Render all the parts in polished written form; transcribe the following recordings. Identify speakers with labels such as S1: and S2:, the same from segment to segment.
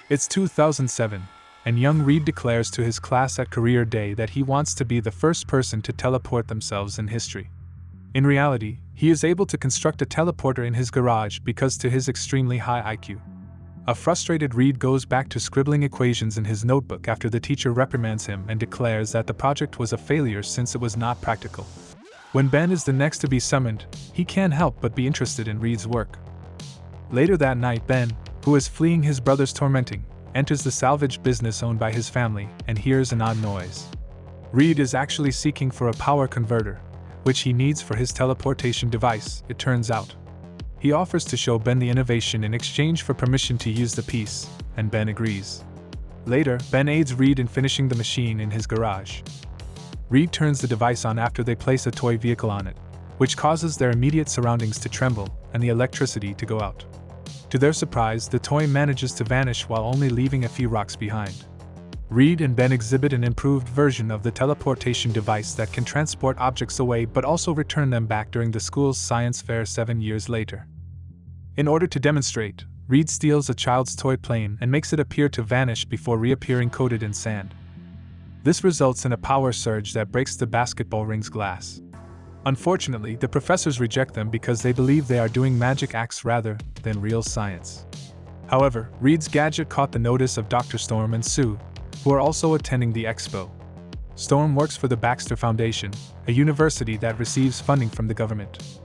S1: It's 2007, and young Reed declares to his class at career day that he wants to be the first person to teleport themselves in history. In reality, he is able to construct a teleporter in his garage because to his extremely high IQ. A frustrated Reed goes back to scribbling equations in his notebook after the teacher reprimands him and declares that the project was a failure since it was not practical. When Ben is the next to be summoned, he can't help but be interested in Reed's work. Later that night, Ben, who is fleeing his brother's tormenting, enters the salvage business owned by his family and hears an odd noise. Reed is actually seeking for a power converter, which he needs for his teleportation device, it turns out. He offers to show Ben the innovation in exchange for permission to use the piece, and Ben agrees. Later, Ben aids Reed in finishing the machine in his garage. Reed turns the device on after they place a toy vehicle on it, which causes their immediate surroundings to tremble and the electricity to go out. To their surprise, the toy manages to vanish while only leaving a few rocks behind. Reed and Ben exhibit an improved version of the teleportation device that can transport objects away but also return them back during the school's science fair 7 years later. In order to demonstrate, Reed steals a child's toy plane and makes it appear to vanish before reappearing coated in sand. This results in a power surge that breaks the basketball ring's glass. Unfortunately, the professors reject them because they believe they are doing magic acts rather than real science. However, Reed's gadget caught the notice of Dr. Storm and Sue, who are also attending the expo. Storm works for the Baxter Foundation, a university that receives funding from the government.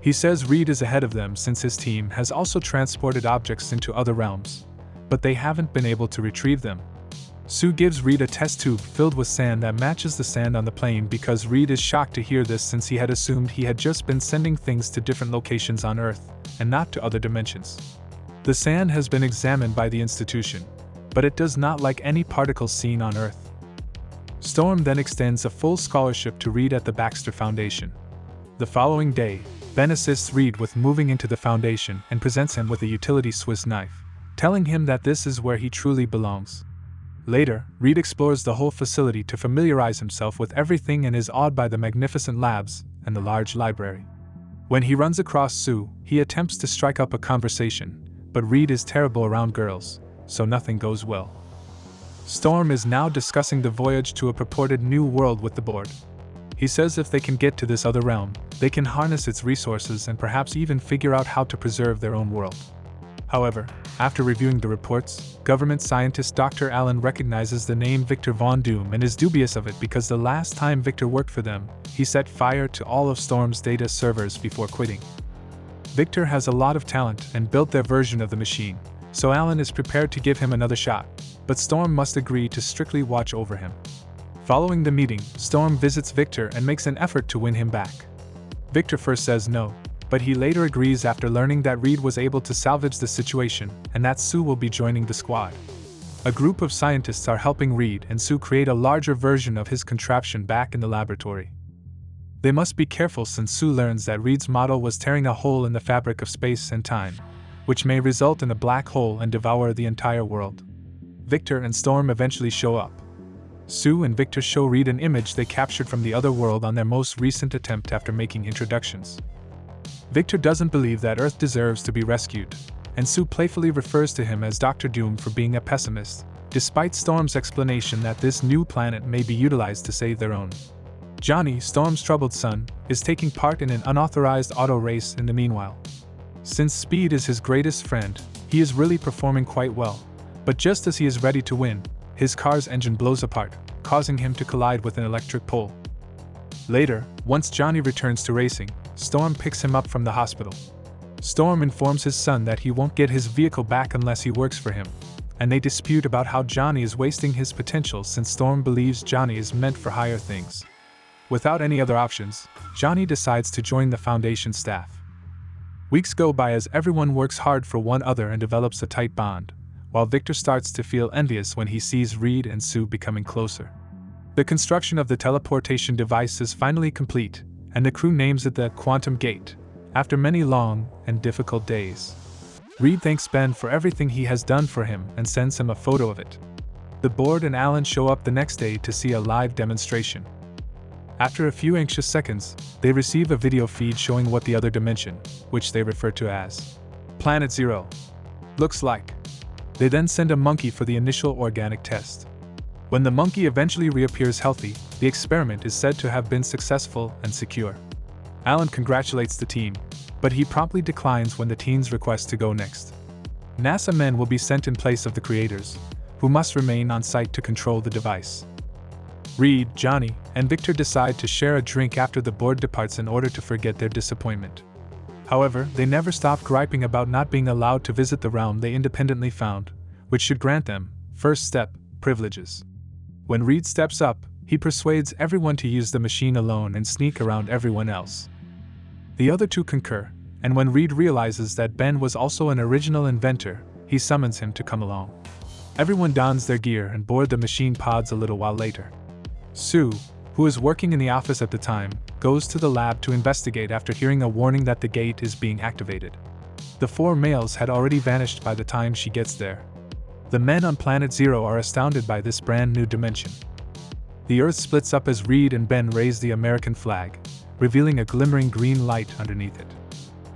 S1: He says Reed is ahead of them since his team has also transported objects into other realms, but they haven't been able to retrieve them. Sue gives Reed a test tube filled with sand that matches the sand on the plane because Reed is shocked to hear this since he had assumed he had just been sending things to different locations on Earth, and not to other dimensions. The sand has been examined by the institution, but it does not like any particles seen on Earth. Storm then extends a full scholarship to Reed at the Baxter Foundation. The following day, Ben assists Reed with moving into the foundation and presents him with a utility Swiss knife, telling him that this is where he truly belongs. Later, Reed explores the whole facility to familiarize himself with everything and is awed by the magnificent labs and the large library. When he runs across Sue, he attempts to strike up a conversation, but Reed is terrible around girls, so nothing goes well. Storm is now discussing the voyage to a purported new world with the board. He says if they can get to this other realm, they can harness its resources and perhaps even figure out how to preserve their own world. However, after reviewing the reports, government scientist Dr. Allen recognizes the name Victor Von Doom and is dubious of it because the last time Victor worked for them, he set fire to all of Storm's data servers before quitting. Victor has a lot of talent and built their version of the machine, so Allen is prepared to give him another shot, but Storm must agree to strictly watch over him. Following the meeting, Storm visits Victor and makes an effort to win him back. Victor first says no, but he later agrees after learning that Reed was able to salvage the situation and that Sue will be joining the squad. A group of scientists are helping Reed and Sue create a larger version of his contraption back in the laboratory. They must be careful since Sue learns that Reed's model was tearing a hole in the fabric of space and time, which may result in a black hole and devour the entire world. Victor and Storm eventually show up. Sue and Victor show Reed an image they captured from the other world on their most recent attempt after making introductions. Victor doesn't believe that Earth deserves to be rescued, and Sue playfully refers to him as Dr. Doom for being a pessimist, despite Storm's explanation that this new planet may be utilized to save their own. Johnny, Storm's troubled son, is taking part in an unauthorized auto race in the meanwhile. Since speed is his greatest friend, he is really performing quite well, but just as he is ready to win, his car's engine blows apart, causing him to collide with an electric pole. Later, once Johnny returns to racing, Storm picks him up from the hospital. Storm informs his son that he won't get his vehicle back unless he works for him, and they dispute about how Johnny is wasting his potential since Storm believes Johnny is meant for higher things. Without any other options, Johnny decides to join the Foundation staff. Weeks go by as everyone works hard for one another and develops a tight bond, while Victor starts to feel envious when he sees Reed and Sue becoming closer. The construction of the teleportation device is finally complete, and the crew names it the Quantum Gate, after many long and difficult days. Reed thanks Ben for everything he has done for him and sends him a photo of it. The board and Alan show up the next day to see a live demonstration. After a few anxious seconds, they receive a video feed showing what the other dimension, which they refer to as Planet Zero, looks like. They then send a monkey for the initial organic test. When the monkey eventually reappears healthy, the experiment is said to have been successful and secure. Alan congratulates the team, but he promptly declines when the teens request to go next. NASA men will be sent in place of the creators, who must remain on site to control the device. Reed, Johnny, and Victor decide to share a drink after the board departs in order to forget their disappointment. However, they never stop griping about not being allowed to visit the realm they independently found, which should grant them, first step, privileges. When Reed steps up, he persuades everyone to use the machine alone and sneak around everyone else. The other two concur, and when Reed realizes that Ben was also an original inventor, he summons him to come along. Everyone dons their gear and board the machine pods a little while later. Sue, who is working in the office at the time, goes to the lab to investigate after hearing a warning that the gate is being activated. The 4 males had already vanished by the time she gets there. The men on Planet Zero are astounded by this brand new dimension. The Earth splits up as Reed and Ben raise the American flag, revealing a glimmering green light underneath it.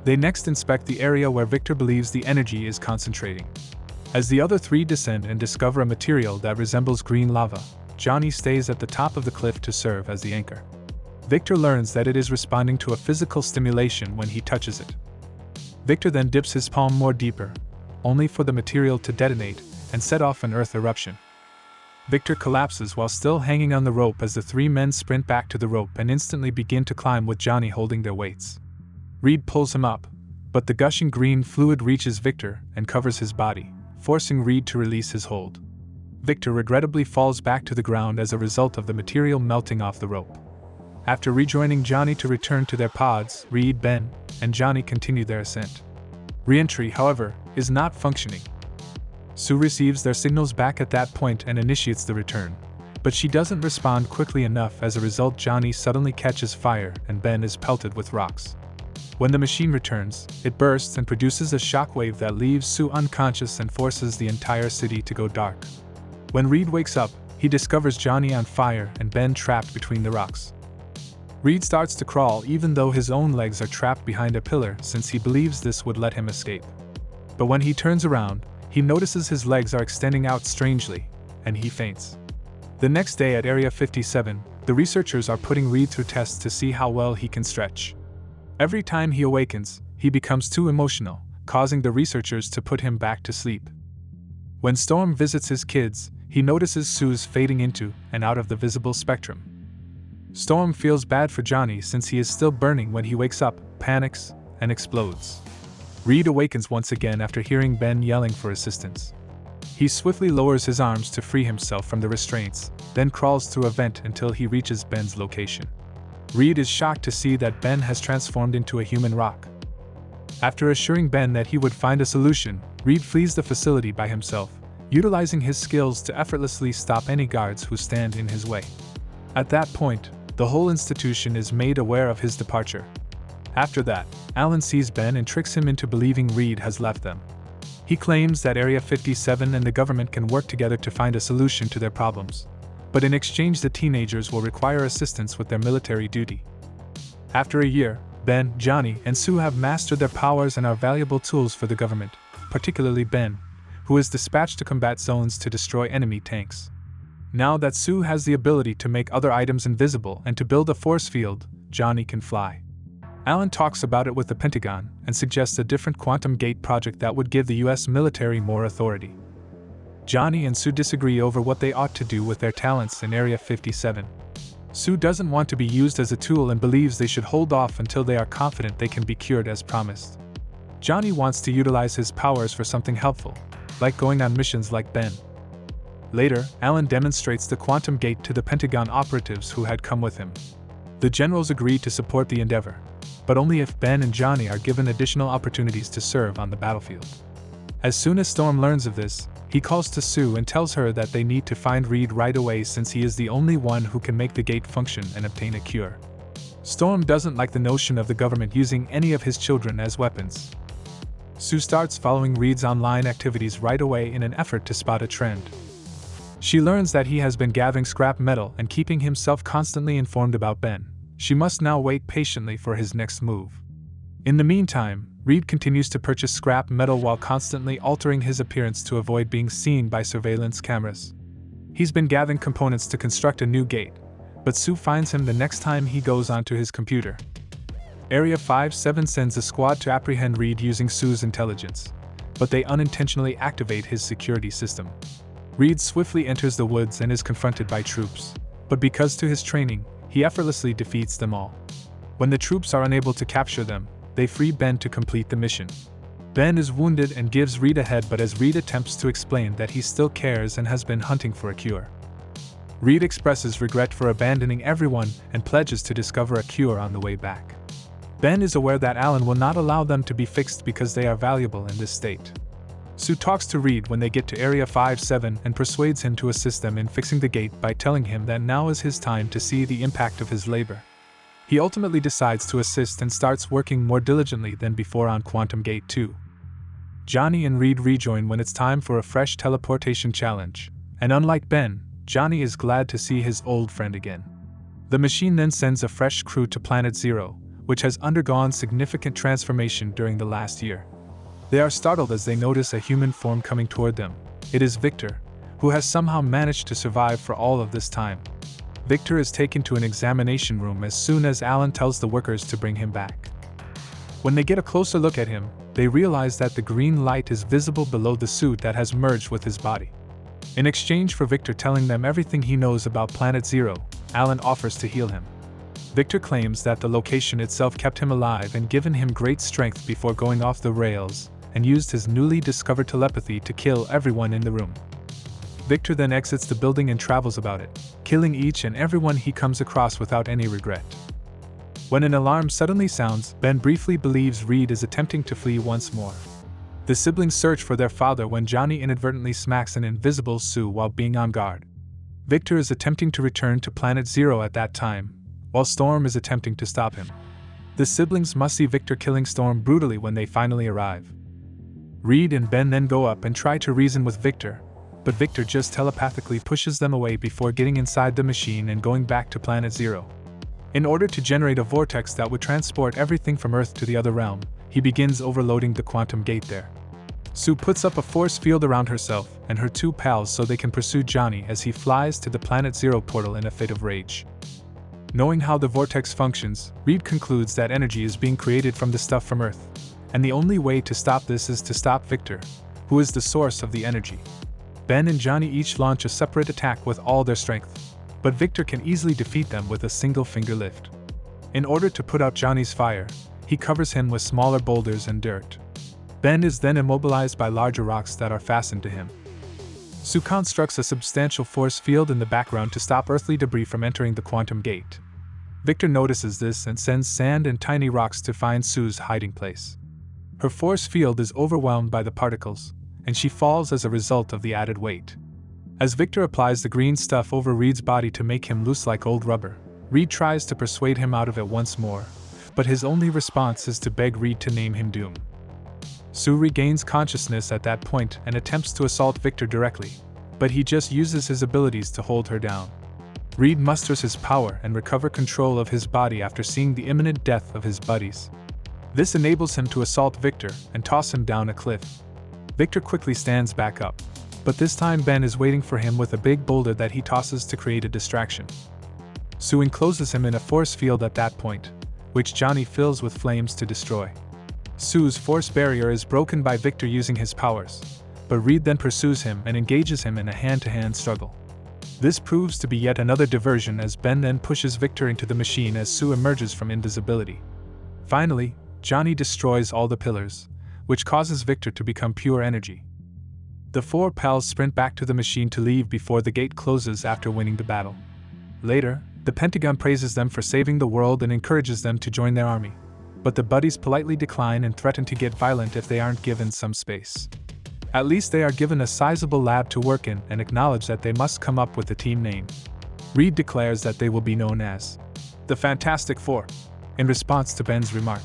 S1: They next inspect the area where Victor believes the energy is concentrating. As the other 3 descend and discover a material that resembles green lava, Johnny stays at the top of the cliff to serve as the anchor. Victor learns that it is responding to a physical stimulation when he touches it. Victor then dips his palm more deeper, only for the material to detonate and set off an earth eruption. Victor collapses while still hanging on the rope as the 3 men sprint back to the rope and instantly begin to climb with Johnny holding their weights. Reed pulls him up, but the gushing green fluid reaches Victor and covers his body, forcing Reed to release his hold. Victor regrettably falls back to the ground as a result of the material melting off the rope. After rejoining Johnny to return to their pods, Reed, Ben, and Johnny continue their ascent. Re-entry, however, is not functioning. Sue receives their signals back at that point and initiates the return, but she doesn't respond quickly enough. As a result, Johnny suddenly catches fire and Ben is pelted with rocks. When the machine returns, it bursts and produces a shockwave that leaves Sue unconscious and forces the entire city to go dark. When Reed wakes up, he discovers Johnny on fire and Ben trapped between the rocks. Reed starts to crawl even though his own legs are trapped behind a pillar since he believes this would let him escape. But when he turns around, he notices his legs are extending out strangely, and he faints. The next day at Area 57, the researchers are putting Reed through tests to see how well he can stretch. Every time he awakens, he becomes too emotional, causing the researchers to put him back to sleep. When Storm visits his kids, he notices Sue's fading into and out of the visible spectrum. Storm feels bad for Johnny since he is still burning when he wakes up, panics, and explodes. Reed awakens once again after hearing Ben yelling for assistance. He swiftly lowers his arms to free himself from the restraints, then crawls through a vent until he reaches Ben's location. Reed is shocked to see that Ben has transformed into a human rock. After assuring Ben that he would find a solution, Reed flees the facility by himself, utilizing his skills to effortlessly stop any guards who stand in his way. At that point, the whole institution is made aware of his departure. After that, Alan sees Ben and tricks him into believing Reed has left them. He claims that Area 57 and the government can work together to find a solution to their problems, but in exchange the teenagers will require assistance with their military duty. After a year, Ben, Johnny, and Sue have mastered their powers and are valuable tools for the government, particularly Ben, who is dispatched to combat zones to destroy enemy tanks. Now that Sue has the ability to make other items invisible and to build a force field, Johnny can fly. Alan talks about it with the Pentagon and suggests a different quantum gate project that would give the US military more authority. Johnny and Sue disagree over what they ought to do with their talents in Area 57. Sue doesn't want to be used as a tool and believes they should hold off until they are confident they can be cured as promised. Johnny wants to utilize his powers for something helpful, like going on missions like Ben. Later, Alan demonstrates the quantum gate to the Pentagon operatives who had come with him. The generals agree to support the endeavor, but only if Ben and Johnny are given additional opportunities to serve on the battlefield. As soon as Storm learns of this, he calls to Sue and tells her that they need to find Reed right away since he is the only one who can make the gate function and obtain a cure. Storm doesn't like the notion of the government using any of his children as weapons. Sue starts following Reed's online activities right away in an effort to spot a trend. She learns that he has been gathering scrap metal and keeping himself constantly informed about Ben. She must now wait patiently for his next move. In the meantime, Reed continues to purchase scrap metal while constantly altering his appearance to avoid being seen by surveillance cameras. He's been gathering components to construct a new gate, but Sue finds him the next time he goes onto his computer. Area 57 sends a squad to apprehend Reed using Sue's intelligence, but they unintentionally activate his security system. Reed swiftly enters the woods and is confronted by troops, but because to his training, he effortlessly defeats them all. When the troops are unable to capture them, they free Ben to complete the mission. Ben is wounded and gives Reed a head, but as Reed attempts to explain that he still cares and has been hunting for a cure. Reed expresses regret for abandoning everyone and pledges to discover a cure on the way back. Ben is aware that Alan will not allow them to be fixed because they are valuable in this state. Sue talks to Reed when they get to Area 57 and persuades him to assist them in fixing the gate by telling him that now is his time to see the impact of his labor. He ultimately decides to assist and starts working more diligently than before on Quantum Gate 2. Johnny and Reed rejoin when it's time for a fresh teleportation challenge, and unlike Ben, Johnny is glad to see his old friend again. The machine then sends a fresh crew to Planet Zero, which has undergone significant transformation during the last year. They are startled as they notice a human form coming toward them. It is Victor, who has somehow managed to survive for all of this time. Victor is taken to an examination room as soon as Alan tells the workers to bring him back. When they get a closer look at him, they realize that the green light is visible below the suit that has merged with his body. In exchange for Victor telling them everything he knows about Planet Zero, Alan offers to heal him. Victor claims that the location itself kept him alive and given him great strength before going off the rails, and used his newly discovered telepathy to kill everyone in the room. Victor then exits the building and travels about it, killing each and everyone he comes across without any regret. When an alarm suddenly sounds, Ben briefly believes Reed is attempting to flee once more. The siblings search for their father when Johnny inadvertently smacks an invisible Sue while being on guard. Victor is attempting to return to Planet Zero at that time, while Storm is attempting to stop him. The siblings must see Victor killing Storm brutally when they finally arrive. Reed and Ben then go up and try to reason with Victor, but Victor just telepathically pushes them away before getting inside the machine and going back to Planet Zero. In order to generate a vortex that would transport everything from Earth to the other realm, he begins overloading the quantum gate there. Sue puts up a force field around herself and her two pals so they can pursue Johnny as he flies to the Planet Zero portal in a fit of rage. Knowing how the vortex functions, Reed concludes that energy is being created from the stuff from Earth, and the only way to stop this is to stop Victor, who is the source of the energy. Ben and Johnny each launch a separate attack with all their strength, but Victor can easily defeat them with a single finger lift. In order to put out Johnny's fire, he covers him with smaller boulders and dirt. Ben is then immobilized by larger rocks that are fastened to him. Sue constructs a substantial force field in the background to stop earthly debris from entering the quantum gate. Victor notices this and sends sand and tiny rocks to find Sue's hiding place. Her force field is overwhelmed by the particles, and she falls as a result of the added weight. As Victor applies the green stuff over Reed's body to make him loose like old rubber, Reed tries to persuade him out of it once more, but his only response is to beg Reed to name him Doom. Sue regains consciousness at that point and attempts to assault Victor directly, but he just uses his abilities to hold her down. Reed musters his power and recovers control of his body after seeing the imminent death of his buddies. This enables him to assault Victor and toss him down a cliff. Victor quickly stands back up, but this time Ben is waiting for him with a big boulder that he tosses to create a distraction. Sue encloses him in a force field at that point, which Johnny fills with flames to destroy. Sue's force barrier is broken by Victor using his powers, but Reed then pursues him and engages him in a hand-to-hand struggle. This proves to be yet another diversion as Ben then pushes Victor into the machine as Sue emerges from invisibility. Finally, Johnny destroys all the pillars, which causes Victor to become pure energy. The four pals sprint back to the machine to leave before the gate closes after winning the battle. Later, the Pentagon praises them for saving the world and encourages them to join their army, but the buddies politely decline and threaten to get violent if they aren't given some space. At least they are given a sizable lab to work in and acknowledge that they must come up with a team name. Reed declares that they will be known as the Fantastic Four, in response to Ben's remark.